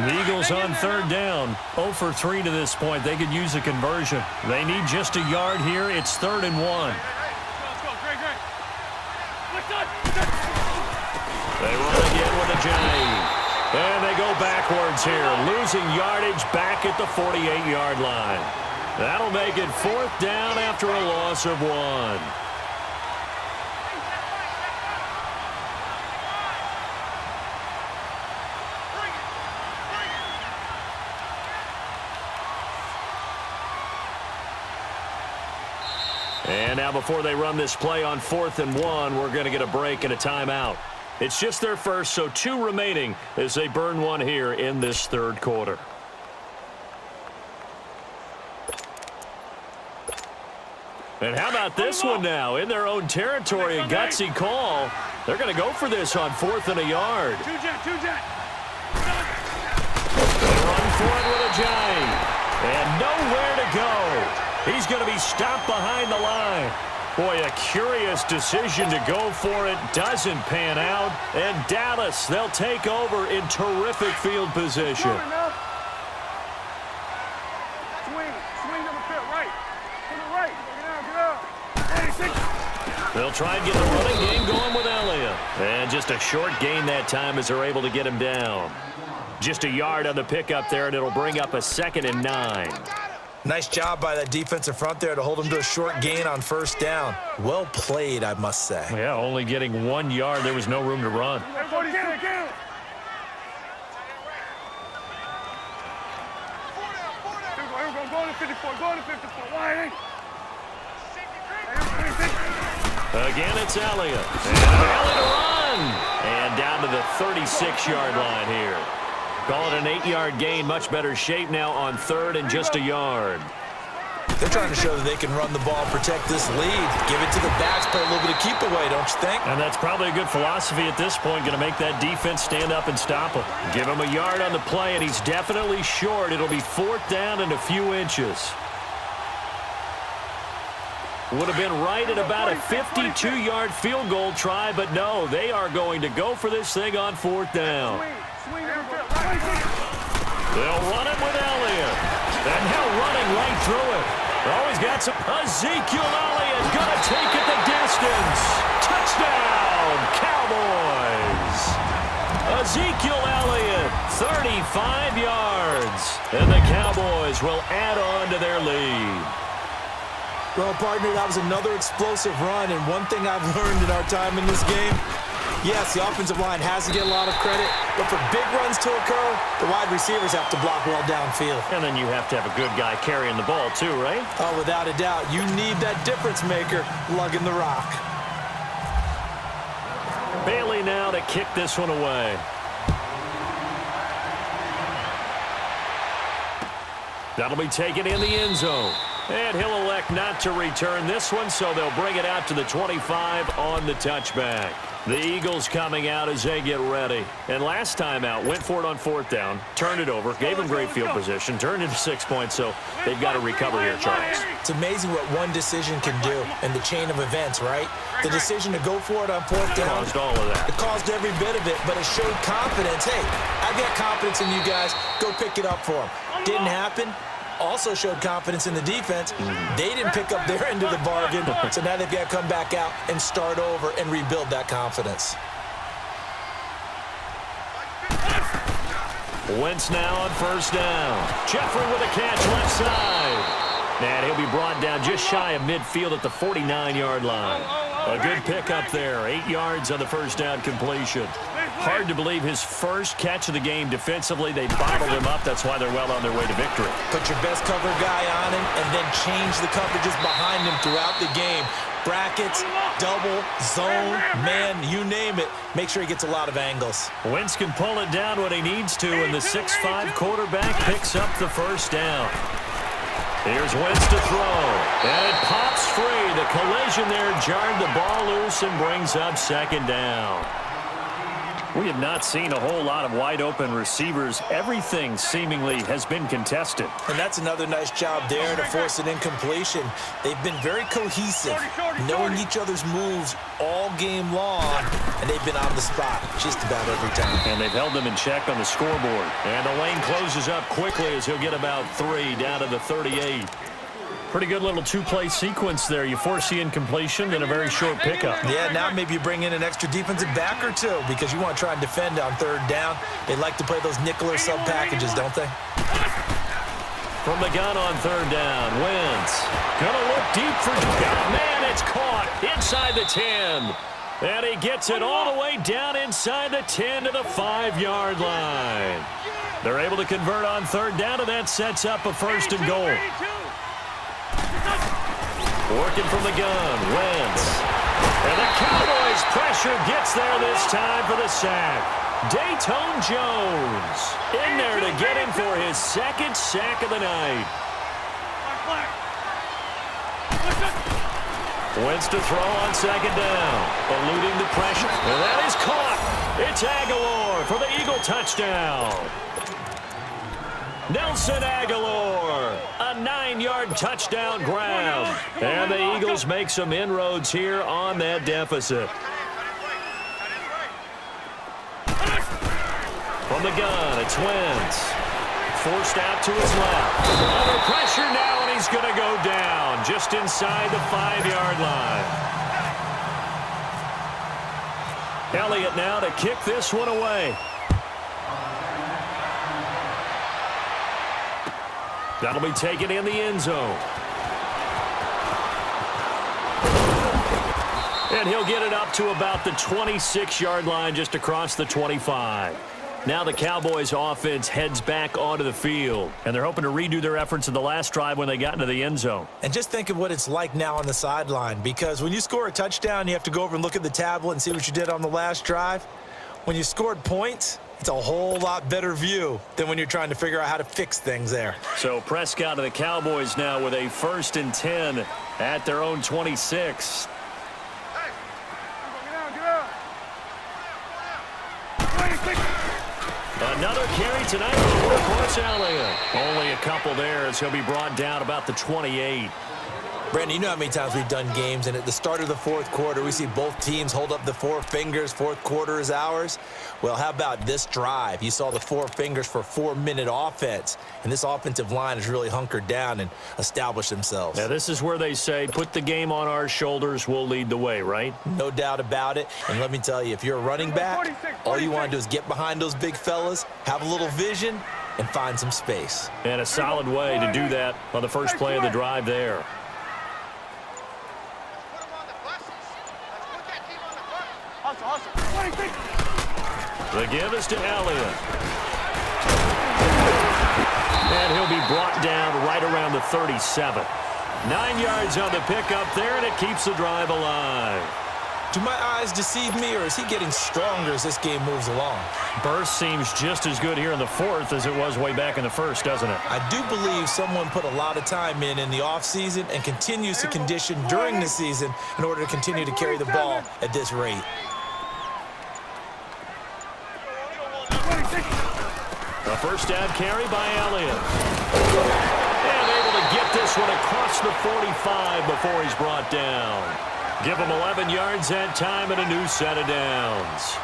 The Eagles on third down. 0 for 3 to this point. They could use a conversion. They need just a yard here. It's 3rd and 1. They run again with a J. And they go backwards here, losing yardage back at the 48-yard line. That'll make it 4th down after a loss of 1. And now before they run this play on 4th and 1, we're going to get a break and a timeout. It's just their first, so 2 remaining as they burn 1 here in this 3rd quarter. And how about this one now? In their own territory, a gutsy call. They're going to go for this on 4th and a yard. They run for it with a J. And nowhere to go. He's going to be stopped behind the line. Boy, a curious decision to go for it. Doesn't pan out. And Dallas, they'll take over in terrific field position. They'll try and get the running game going with Elliott. And just a short gain that time as they're able to get him down. Just a yard on the pickup there, and it'll bring up a 2nd and 9. Nice job by that defensive front there to hold him to a short gain on 1st down. Well played, I must say. Yeah, only getting 1 yard. There was no room to run. Again, it's Elliott. And Elliott to run. And down to the 36-yard line here. Call it an 8-yard gain. Much better shape now on 3rd and just a yard. They're trying to show that they can run the ball, protect this lead. Give it to the backs, play a little bit of keep away, don't you think? And that's probably a good philosophy at this point. Going to make that defense stand up and stop him. Give him a yard on the play, and he's definitely short. It'll be 4th down and a few inches. Would have been right at about a 52-yard field goal try, but no, they are going to go for this thing on 4th down. They'll run it with Elliott. And now running right through it. Always got some. Ezekiel Elliott going to take it the distance. Touchdown, Cowboys. Ezekiel Elliott, 35 yards. And the Cowboys will add on to their lead. Well, partner, that was another explosive run, and one thing I've learned in our time in this game, yes, the offensive line has to get a lot of credit, but for big runs to occur, the wide receivers have to block well downfield. And then you have to have a good guy carrying the ball too, right? Oh, without a doubt. You need that difference maker lugging the rock. Bailey now to kick this one away. That'll be taken in the end zone. And he'll elect not to return this one, so they'll bring it out to the 25 on the touchback. The Eagles coming out as they get ready. And last time out, went for it on 4th down, turned it over, gave them great field position, turned into 6 points, so they've got to recover here, Charles. It's amazing what one decision can do in the chain of events, right? The decision to go for it on 4th down. Caused all of that. It caused every bit of it, but it showed confidence. Hey, I've got confidence in you guys. Go pick it up for them. Didn't happen. Also showed confidence in the defense. They didn't pick up their end of the bargain, so now they've got to come back out and start over and rebuild that confidence. Wentz now on 1st down. Jeffrey with a catch left side. And he'll be brought down just shy of midfield at the 49-yard line. A good pickup there. 8 yards on the 1st down completion. Hard to believe his first catch of the game defensively. They bottled him up. That's why they're well on their way to victory. Put your best cover guy on him and then change the coverages behind him throughout the game. Brackets, double, zone, man, you name it. Make sure he gets a lot of angles. Wentz can pull it down when he needs to, and the 6'5" quarterback picks up the 1st down. Here's Wentz to throw. And it pops free. The collision there jarred the ball loose and brings up 2nd down. We have not seen a whole lot of wide-open receivers. Everything seemingly has been contested. And that's another nice job there to force an incompletion. They've been very cohesive, knowing each other's moves all game long, and they've been on the spot just about every time. And they've held them in check on the scoreboard. And the lane closes up quickly as he'll get about 3 down to the 38. Pretty good little two-play sequence there. You force the incompletion, then a very short pickup. Yeah, now maybe you bring in an extra defensive back or two because you want to try and defend on third down. They like to play those nickel or sub packages, don't they? From the gun on third down, Wentz. Gonna look deep for... Oh, man, it's caught inside the 10. And he gets it all the way down inside the 10 to the 5-yard line. They're able to convert on third down, and that sets up a 1st and goal. Working from the gun, Wentz. And the Cowboys' pressure gets there this time for the sack. Dayton Jones in there to get him for his 2nd sack of the night. Wentz to throw on 2nd down, eluding the pressure. And that is caught. It's Aguilar for the Eagle touchdown. Nelson Aguilar, a 9-yard touchdown grab. And the Eagles make some inroads here on that deficit. From the gun, it's Wentz. Forced out to his left. Under pressure now, and he's going to go down just inside the 5-yard line. Elliott now to kick this one away. That'll be taken in the end zone. And he'll get it up to about the 26-yard line just across the 25. Now the Cowboys offense heads back onto the field, and they're hoping to redo their efforts in the last drive when they got into the end zone. And just think of what it's like now on the sideline, because when you score a touchdown, you have to go over and look at the tablet and see what you did on the last drive. When you scored points, it's a whole lot better view than when you're trying to figure out how to fix things there. So Prescott and the Cowboys now with a 1st and 10 at their own 26. Another carry tonight for Workhorse Elliott. Only a couple there as he'll be brought down about the 28. Brandon, you know how many times we've done games, and at the start of the 4th quarter, we see both teams hold up the 4 fingers, 4th quarter is ours. Well, how about this drive? You saw the 4 fingers for 4-minute offense, and this offensive line has really hunkered down and established themselves. Now, this is where they say, put the game on our shoulders, we'll lead the way, right? No doubt about it, and let me tell you, if you're a running back, all you want to do is get behind those big fellas, have a little vision, and find some space. And a solid way to do that on the first play of the drive there. The give is to Elliott. And he'll be brought down right around the 37. 9 yards on the pickup there, and it keeps the drive alive. Do my eyes deceive me, or is he getting stronger as this game moves along? Burst seems just as good here in the 4th as it was way back in the 1st, doesn't it? I do believe someone put a lot of time in the offseason and continues to condition during the season in order to continue to carry the ball at this rate. A 1st down carry by Elliott. And able to get this one across the 45 before he's brought down. Give him 11 yards that time and a new set of downs.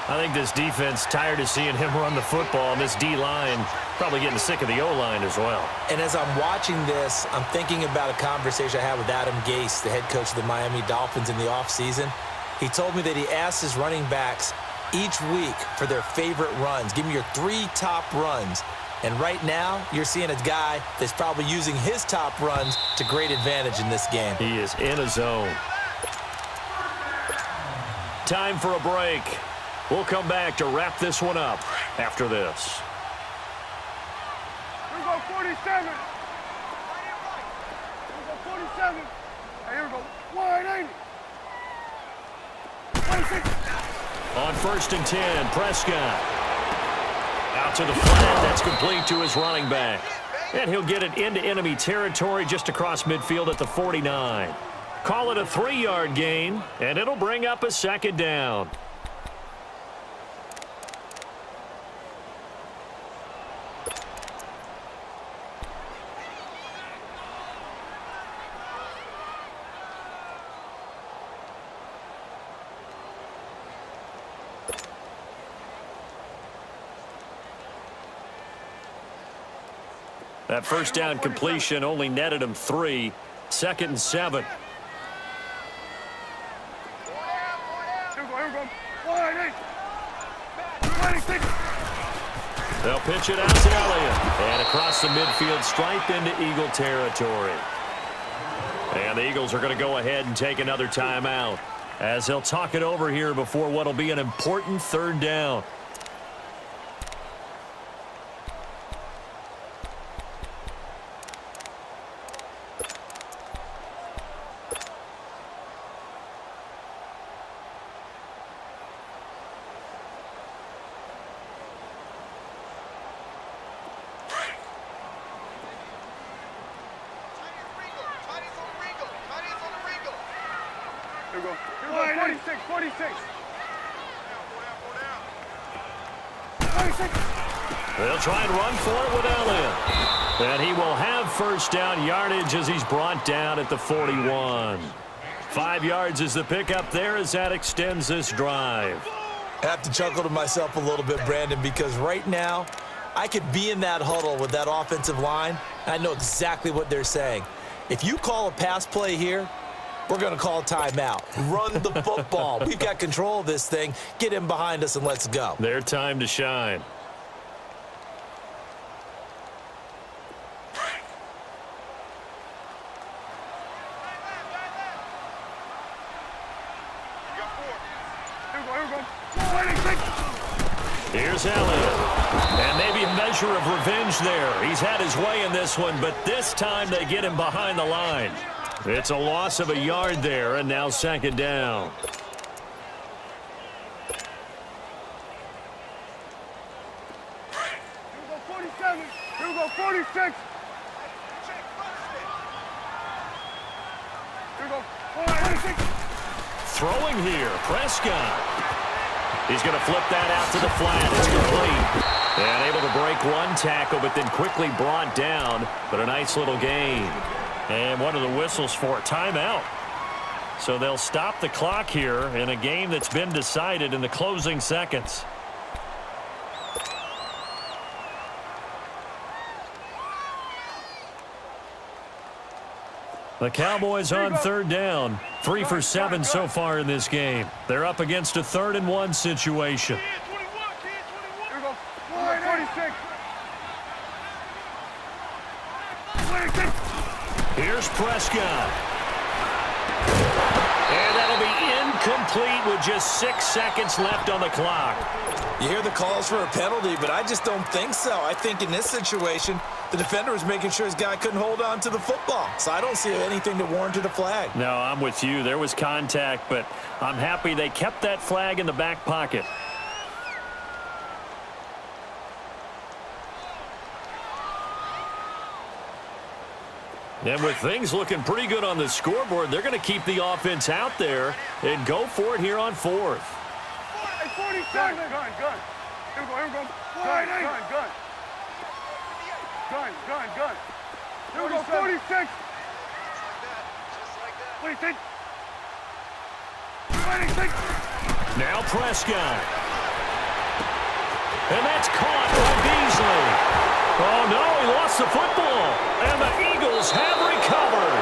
I think this defense tired of seeing him run the football, and this D-line probably getting sick of the O-line as well. And as I'm watching this, I'm thinking about a conversation I had with Adam Gase, the head coach of the Miami Dolphins in the offseason. He told me that he asked his running backs each week for their favorite runs. Give me your 3 top runs. And right now, you're seeing a guy that's probably using his top runs to great advantage in this game. He is in a zone. Time for a break. We'll come back to wrap this one up after this. Here we go, 47. Here we go, 47. Hey, here we go, 180. 26. On 1st and 10, Prescott. Out to the flat. That's complete to his running back. And he'll get it into enemy territory just across midfield at the 49. Call it a 3-yard gain, and it'll bring up a 2nd down. That first down completion only netted him 3. 2nd and 7. Here we go. Wide 8. 26. They'll pitch it out to Elliott. And across the midfield stripe into Eagle territory. And the Eagles are going to go ahead and take another timeout as they'll talk it over here before what will be an important 3rd down. Here we go. 46. 46. 26. They'll try and run for it with Elliott. And he will have first down yardage as he's brought down at the 41. 5 yards is the pickup there as that extends this drive. I have to chuckle to myself a little bit, Brandon, because right now I could be in that huddle with that offensive line. And I know exactly what they're saying. If you call a pass play here, we're going to call a timeout. Run the football. We've got control of this thing. Get him behind us and let's go. Their time to shine. Here we go. 26. Here's Elliott. And maybe a measure of revenge there. He's had his way in this one, but this time they get him behind the line. It's a loss of a yard there, and now 2nd down. Here we go. 47. Here we go. 46. Here we go. 26. Throwing here, Prescott. He's going to flip that out to the flat. It's complete. And able to break one tackle, but then quickly brought down. But a nice little gain. And one of the whistles for a timeout. So they'll stop the clock here in a game that's been decided in the closing seconds. The Cowboys on 3rd down. 3 for 7 so far in this game. They're up against a 3rd and 1 situation. Here we go. 46. 26. Here's Prescott. And that'll be incomplete with just 6 seconds left on the clock. You hear the calls for a penalty, but I just don't think so. I think in this situation, the defender was making sure his guy couldn't hold on to the football. So I don't see anything that warranted a flag. No, I'm with you. There was contact, but I'm happy they kept that flag in the back pocket. And with things looking pretty good on the scoreboard, they're going to keep the offense out there and go for it here on 4th. 47. Gun. Here we go. Here we go. Gun. Here we go. 46. 26. 26. Now Prescott. And that's caught by Beasley. Oh, no, he lost the football. And the Eagles have recovered.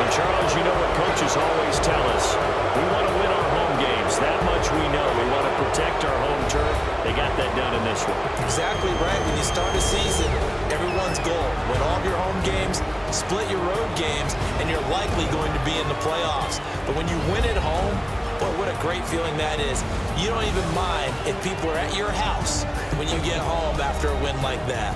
And, Charles, you know what coaches always tell us. We want to win our home games. That much we know. We want to protect our home turf. They got that done in this one. Exactly right. When you start a season, everyone's goal: win all of your home games, split your road games, and you're likely going to be in the playoffs. But when you win at home, boy, what a great feeling that is. You don't even mind if people are at your house when you get home after a win like that.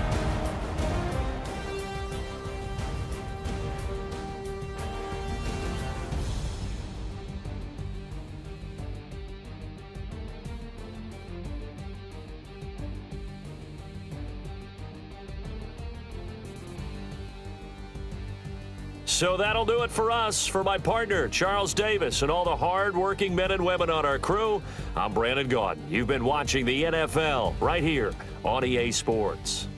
So that'll do it for us. For my partner, Charles Davis, and all the hard-working men and women on our crew, I'm Brandon Gaudin. You've been watching the NFL right here on EA Sports.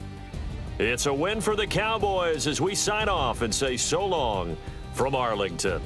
It's a win for the Cowboys as we sign off and say so long from Arlington.